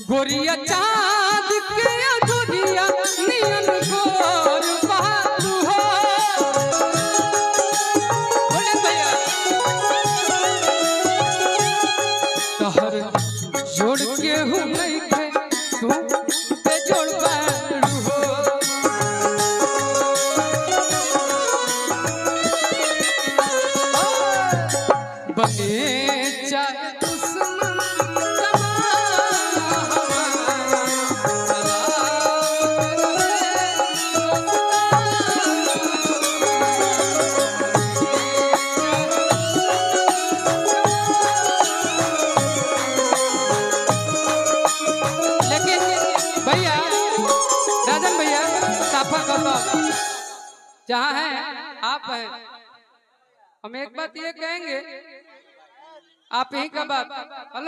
गोरिया चाँद के अधूरिया नियन गोर बहादू हो तहर जोड़ के हूँ नहीं थे तू बेजोड़ बारू हो बने चाहे दुश्मन जहाँ हैं आप हैं हम एक बात ये कहेंगे आप यही का बात हेलो